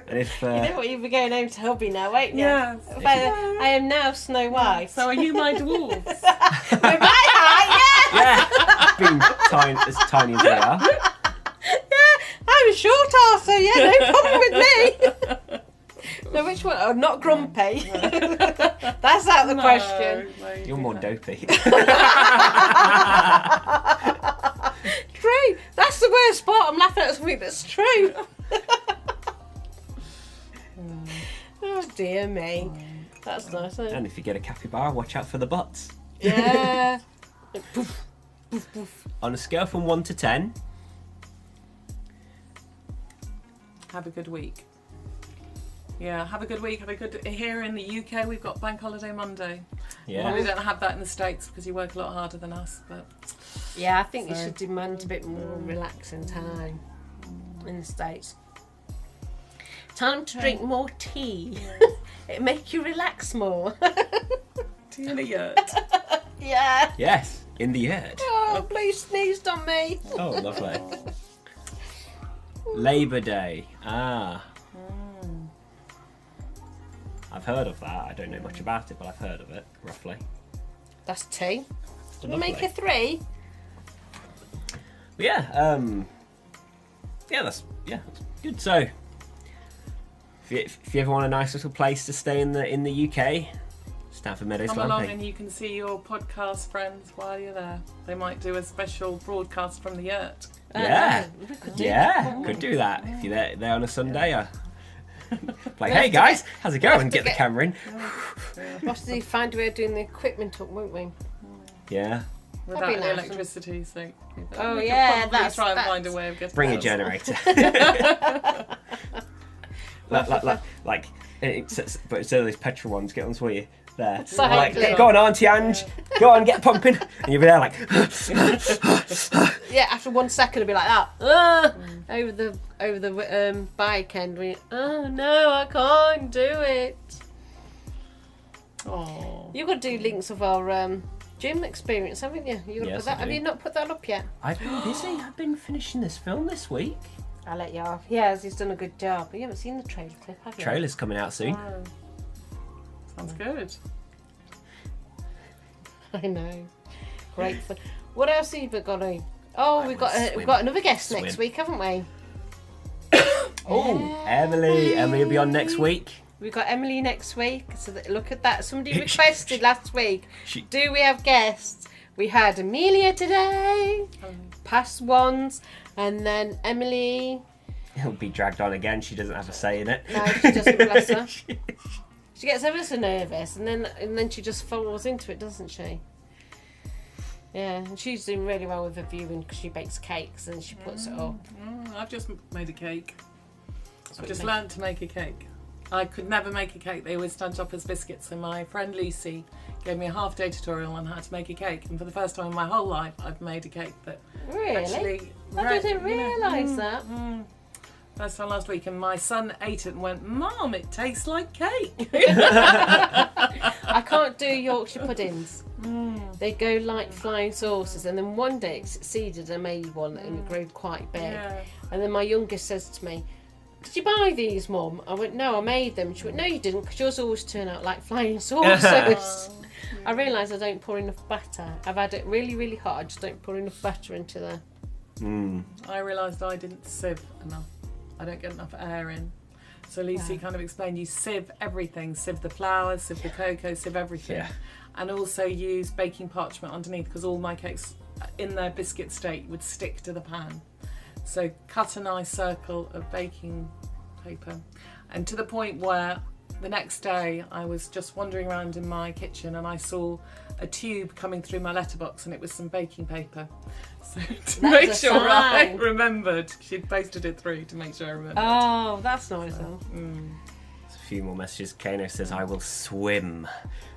S2: And if
S3: You know what, you'll be going home to hubby now, won't you?
S4: Yes.
S3: I am now Snow White.
S4: So are you my dwarves?
S3: With my height,
S2: yeah, being as tiny as they are.
S3: yeah! I'm a short arse, so yeah, no problem with me. No, which one? Oh, not grumpy. That's out of the question.
S2: You're more dopey.
S3: True. That's the worst part. I'm laughing at something that's true. Oh dear me. That's nice, isn't it?
S2: And if you get a capybara, watch out for the butts.
S3: Yeah.
S2: On a scale from 1 to 10.
S4: Have a good week. Yeah, have a good week. Have a good. Here in the UK, we've got Bank Holiday Monday.
S2: Yeah.
S4: Well, we don't have that in the States because you work a lot harder than us. But
S3: Yeah, I think you
S4: So-
S3: should demand a bit more relaxing time in the States. Time to drink more tea. It make you relax more.
S4: Do you in a yurt?
S3: Yeah.
S2: Yes, in the yurt.
S3: Oh, please sneezed on me.
S2: Oh, lovely. Labour Day. I've heard of that. I don't know much about it, but I've heard of it, roughly.
S3: That's 2. Did we make
S2: Lovely.
S3: a 3?
S2: Yeah, that's good. So, if you ever want a nice little place to stay in the UK, Stamford Meadows
S4: Come along
S2: Glamping.
S4: and you can see your podcast friends while you're there. They might do a special broadcast from the yurt.
S2: Yeah,
S3: we could do
S2: could do that if you're there on a Sunday. Like, hey guys, how's it going? Get the camera in.
S3: We'll have to find a way of doing the equipment up, won't we?
S2: Yeah.
S4: Without
S3: That'd be
S4: the
S3: nice.
S4: electricity, so
S3: Oh,
S4: we could
S3: yeah,
S4: probably
S3: that's-
S4: try and
S3: that's-
S4: find a way of getting
S2: Bring a
S4: that.
S2: generator. like, but instead of those petrol ones, get on for you. There. Like,
S3: Cycling.
S2: go on, Auntie Ange. Go on, get pumping. And you'll be there like,
S3: Yeah, after 1 second it'll be like that. Over the bike end. Oh no, I can't do it.
S4: Oh,
S3: You've got to do links of our gym experience, haven't you? You got to
S2: Yes,
S3: put that.
S2: I
S3: Have
S2: do.
S3: you not put that up yet?
S2: I've been busy. I've been finishing this film this week.
S3: I'll let you off. Yes, he's done a good job. But you haven't seen the trailer clip, have you?
S2: Trailer's coming out soon.
S4: wow. Sounds good.
S3: I know. Great fun. What else have you got on? Oh,
S2: I
S3: we've
S2: will
S3: got
S2: swim.
S3: another guest next
S2: Swim.
S3: week, haven't we?
S2: Oh, Emily will be on next week.
S3: We've got Emily next week. So look at that. Somebody requested last week.
S2: She-
S3: Do we have guests? We had Amelia today, past ones, and then Emily.
S2: He'll be dragged on again. She doesn't have a say in it.
S3: No, she doesn't, bless her. She gets ever so nervous, and then she just falls into it, doesn't she? Yeah, and she's doing really well with her viewing because she bakes cakes and she puts it up.
S4: I've just made a cake.
S3: That's
S4: I've
S3: what
S4: just
S3: you make.
S4: learned to make a cake. I could never make a cake. They always stand up as biscuits. So my friend Lucy gave me a half-day tutorial on how to make a cake. And for the first time in my whole life, I've made a cake that
S3: Really?
S4: actually...
S3: I didn't realise that.
S4: First time last week, and my son ate it and went, "Mom, it tastes like cake."
S3: I can't do Yorkshire puddings. They go like flying saucers, and then one day it succeeded. I made one and it grew quite big.
S4: Yeah.
S3: And then my youngest says to me, "Did you buy these, Mum?" I went, "No, I made them." She went, "No, you didn't, because yours always turn out like flying saucers." I realised I don't pour enough butter. I've had it really, really hot. I just don't pour enough butter into the.
S4: I realised I didn't sieve enough. I don't get enough air in. So Lucy kind of explained you sieve everything, sieve the flour, sieve the cocoa, sieve everything.
S2: Yeah.
S4: And also use baking parchment underneath, because all my cakes in their biscuit state would stick to the pan. So cut a nice circle of baking paper, and to the point where the next day I was just wandering around in my kitchen and I saw a tube coming through my letterbox, and it was some baking paper. So to
S3: That
S4: make
S3: was a
S4: sure I
S3: sign.
S4: remembered, she'd posted it through to make sure I remembered.
S3: Oh, that's nice. Though.
S2: There's a few more messages. Caino says, "I will swim."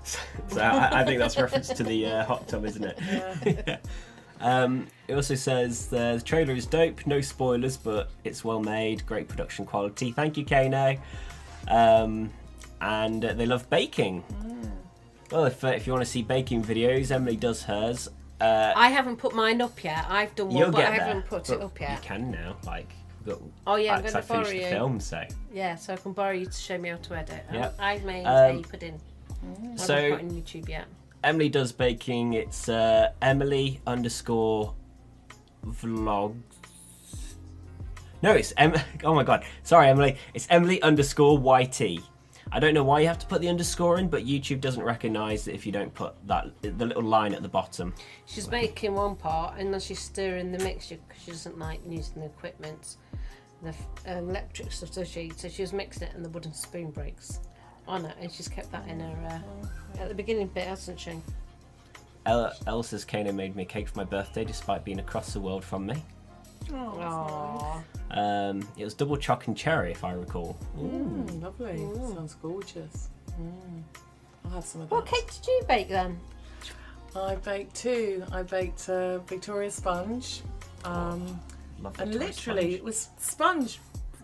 S2: So I think that's a reference to the hot tub, isn't it?
S4: Yeah.
S2: It also says the trailer is dope, no spoilers, but it's well made, great production quality. Thank you, Caino. And they love baking. Well, if you want to see baking videos, Emily does hers.
S3: I haven't put mine up yet. I've done one,
S2: You'll
S3: but
S2: get
S3: I
S2: there.
S3: haven't put it
S2: But
S3: up yet.
S2: You can now. Like, we've got,
S3: Oh, yeah, I'm
S2: 'cause
S3: going
S2: I
S3: to borrow
S2: finished
S3: you.
S2: the film, so.
S3: Yeah, so I can borrow you to show me how to edit.
S2: Yep.
S3: I've made
S2: Um,
S3: a pudding. I
S2: So-
S3: haven't put it on YouTube yet.
S2: Emily does baking. It's Emily_vlogs. No, it's oh my god. Sorry, Emily. It's Emily_YT. I don't know why you have to put the underscore in, but YouTube doesn't recognise it if you don't put the little line at the bottom.
S3: She's making one part and then she's stirring the mixture because she doesn't like using the equipment, the electric stuff, does she? So she was mixing it and the wooden spoon breaks on it, and she's kept that in her at the beginning bit, hasn't she?
S2: Ella says Caino made me a cake for my birthday despite being across the world from me.
S3: Aww.
S2: It was double choc and cherry, if I recall.
S4: Lovely. Sounds gorgeous. I'll have some of that.
S3: What cake did you bake then?
S4: I baked two. I baked a Victoria sponge.
S2: Love
S4: And
S2: the
S4: literally, it was sponge,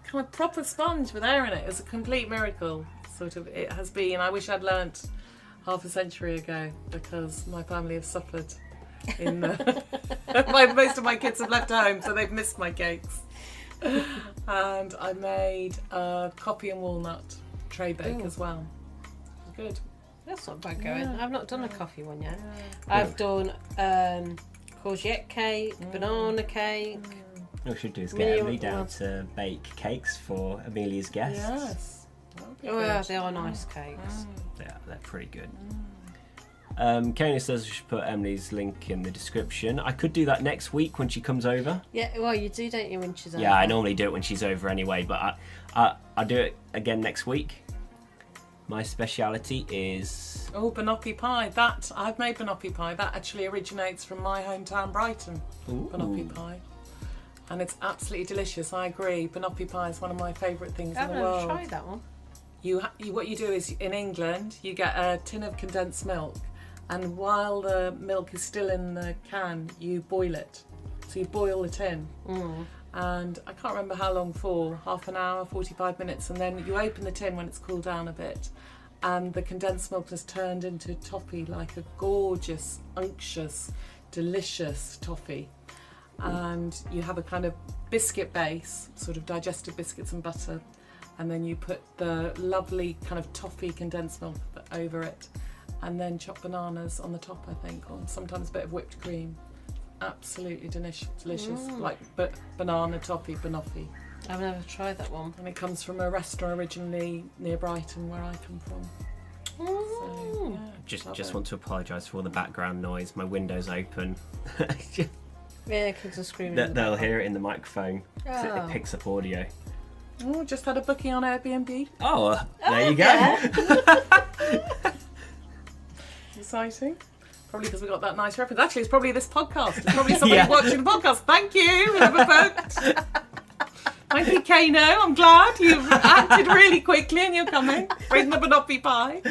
S4: kind of proper sponge with air in it. It was a complete miracle. sort of, it has been. I wish I'd learnt half a century ago, because my family have suffered in most of my kids have left home, so they've missed my cakes. And I made a coffee and walnut tray bake as well. Good.
S3: That's not bad going.
S4: Yeah.
S3: I've not done a coffee one yet.
S4: Yeah.
S3: I've done courgette cake, banana cake.
S2: What we should do is
S3: Amelia,
S2: get Emily down
S3: what?
S2: to bake cakes for Amelia's guests.
S4: Yes. That would be
S3: Oh yeah,
S4: good.
S3: they are nice cakes.
S2: Yeah, they're pretty good. Caino says we should put Emily's link in the description. I could do that next week when she comes over.
S3: Yeah, well you do, don't you, when she's over?
S2: Yeah, I normally do it when she's over anyway, but I'll do it again next week. My speciality is...
S4: Oh, banoffee pie. I've made banoffee pie. That actually originates from my hometown, Brighton.
S2: Ooh.
S4: Banoffee pie. And it's absolutely delicious, I agree. Banoffee pie is one of my favourite things in the
S3: I've
S4: world.
S3: never tried that one.
S4: What you do is, in England, you get a tin of condensed milk, and while the milk is still in the can, you boil it. So you boil the tin. And I can't remember how long for, half an hour, 45 minutes, and then you open the tin when it's cooled down a bit, and the condensed milk has turned into toffee, like a gorgeous, unctuous, delicious toffee. And you have a kind of biscuit base, sort of digestive biscuits and butter, and then you put the lovely kind of toffee condensed milk over it, and then chop bananas on the top, I think, or sometimes a bit of whipped cream. Absolutely delicious, like banana toffee banoffee.
S3: I've never tried that one.
S4: And it comes from a restaurant originally near Brighton, where I come from. So, yeah,
S2: Just want to apologise for all the background noise. My window's open.
S3: Yeah, kids are screaming.
S2: They'll hear it in the microphone. 'Cause
S3: Oh.
S2: it picks up audio.
S4: Oh, just had a booking on Airbnb.
S2: Oh, there you go.
S4: Exciting. Probably because we got that nice reference. Actually, it's probably this podcast. It's probably somebody
S2: Yeah.
S4: watching the podcast. Thank you, whoever booked. Thank you, Caino. I'm glad you've acted really quickly and you're coming. Bring the banoffee pie.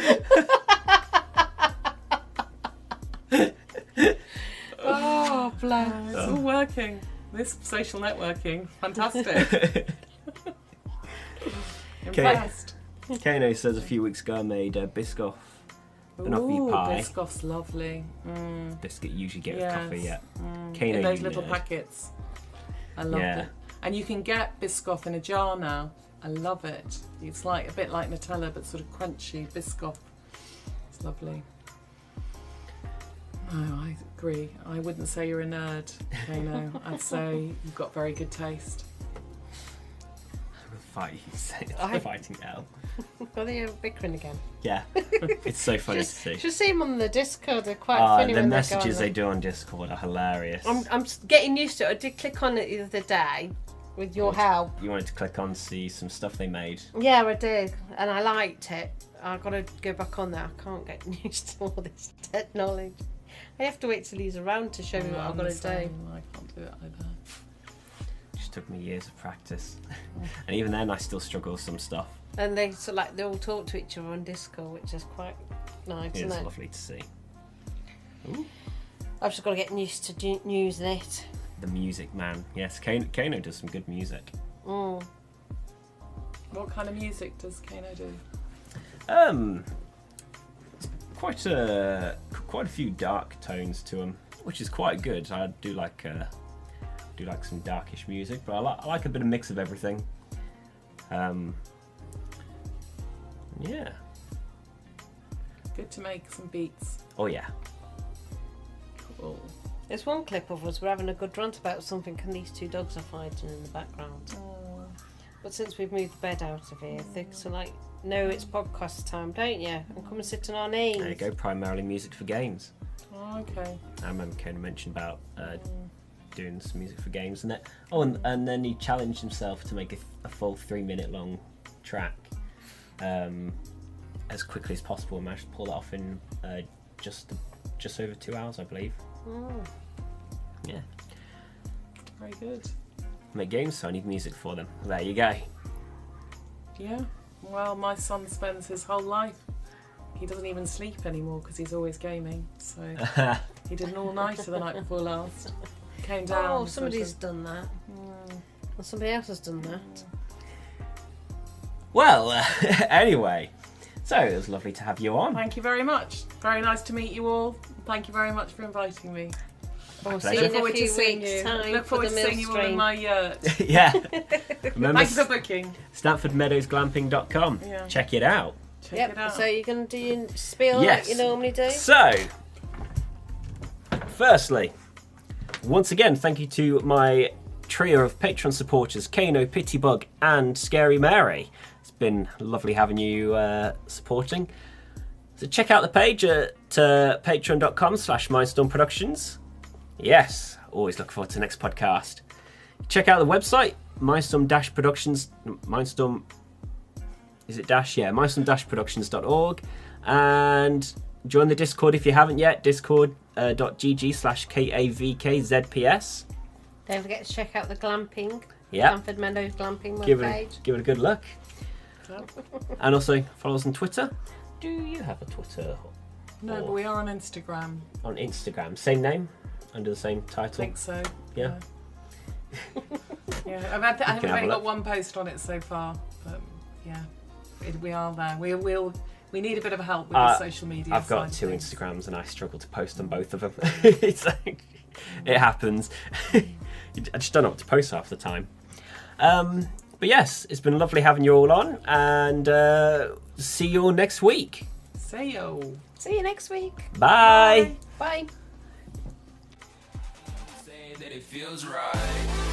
S3: Oh, bless.
S4: It's all working. This social networking, fantastic. Impressed.
S2: Caino says a few weeks ago I made a Biscoff banoffee
S4: Ooh,
S2: pie.
S4: Biscoff's lovely.
S2: Biscuit you usually get
S4: Yes.
S2: with coffee, yeah. Caino,
S4: In those
S2: you
S4: little
S2: nerd.
S4: packets. I love
S2: Yeah.
S4: it. And you can get Biscoff in a jar now. I love it. It's like a bit like Nutella, but sort of crunchy Biscoff. It's lovely. No, I agree. I wouldn't say you're a nerd, Caino. I'd say you've got very good taste.
S2: Fighting L.
S3: Are they bickering again?
S2: Yeah, it's so funny to
S3: Just,
S2: see.
S3: just see them on the Discord. They're quite funny
S2: The
S3: when they
S2: messages
S3: go
S2: they
S3: on
S2: do on Discord are hilarious.
S3: I'm getting used to it. I did click on it the other day with your help.
S2: You wanted to click on, see some stuff they made.
S3: Yeah, I did, and I liked it. I've got to go back on there. I can't get used to all this technology. I have to wait till he's around to show me what I've got to do.
S4: I can't do it either.
S2: Just took me years of practice, and even then I still struggle with some stuff.
S3: And they they all talk to each other on Discord, which is quite nice,
S2: It's
S3: isn't it?
S2: lovely to see.
S3: I've just got to get used to using it.
S2: The music man, yes, Caino does some good music.
S4: What kind of music does Caino do?
S2: Quite a few dark tones to them, which is quite good. I do like some darkish music, but I like a bit of mix of everything. Yeah.
S4: Good to make some beats.
S2: Oh yeah.
S4: Cool.
S3: There's one clip of us, we're having a good rant about something, and these two dogs are fighting in the background. But since we've moved the bed out of here, they're like, no, it's podcast time, don't you? And come and sit on our knees.
S2: There you go. Primarily music for games.
S4: Oh, okay.
S2: I remember Caino mentioned about doing some music for games, and and then he challenged himself to make a full 3-minute long track as quickly as possible, and managed to pull that off in just over 2 hours, I believe. Yeah.
S4: Very good.
S2: Make games, so I need music for them. There you go.
S4: Yeah. Well, my son spends his whole life. He doesn't even sleep anymore because he's always gaming. So he did an all-nighter the night before last. Came down.
S3: Oh, somebody's done that. Or somebody else has done that.
S2: Well, anyway, So it was lovely to have you on.
S4: Thank you very much. Very nice to meet you all. Thank you very much for inviting me.
S3: We'll
S2: pleasure.
S3: see you in a
S4: Forward to
S3: few
S4: seeing
S3: weeks'
S4: you.
S3: time.
S4: Look forward to seeing you all in my yurt.
S2: Yeah. Remember,
S4: Thank you for booking.
S2: StamfordMeadowsGlamping.com.
S4: Yeah.
S2: Check it out.
S4: Check it out.
S3: So you're going to do your spiel
S2: Yes.
S3: like you normally do?
S2: So, firstly, once again, thank you to my trio of Patreon supporters, Caino, Pitybug, and Scary Mary. It's been lovely having you supporting. So check out the page at patreon.com/Mindstorm Productions. Yes, always look forward to the next podcast. Check out the website, Mindstorm-Productions. Mindstorm, is it dash? Yeah, Mindstorm-Productions.org. And join the Discord if you haven't yet, discord.gg/KAVKZPS.
S3: Don't forget to check out the glamping.
S2: Yeah.
S3: Stamford Meadows Glamping
S2: Give
S3: webpage.
S2: it a good look. And also follow us on Twitter. Do you have a Twitter?
S4: No, but we are on Instagram.
S2: On Instagram. Same name? Under the same
S4: I
S2: title?
S4: think so.
S2: Yeah.
S4: Yeah, I haven't
S2: have a
S4: only got
S2: look.
S4: one post on it so far, but yeah, we are there. We need a bit of help with the social media.
S2: I've got
S4: side
S2: two
S4: of things.
S2: Instagrams and I struggle to post on both of them. It's like, it happens. I just don't know what to post half the time. But yes, it's been lovely having you all on, and see you all next week.
S4: See you.
S3: See you next week.
S2: Bye.
S3: Bye.
S5: Say that it feels right.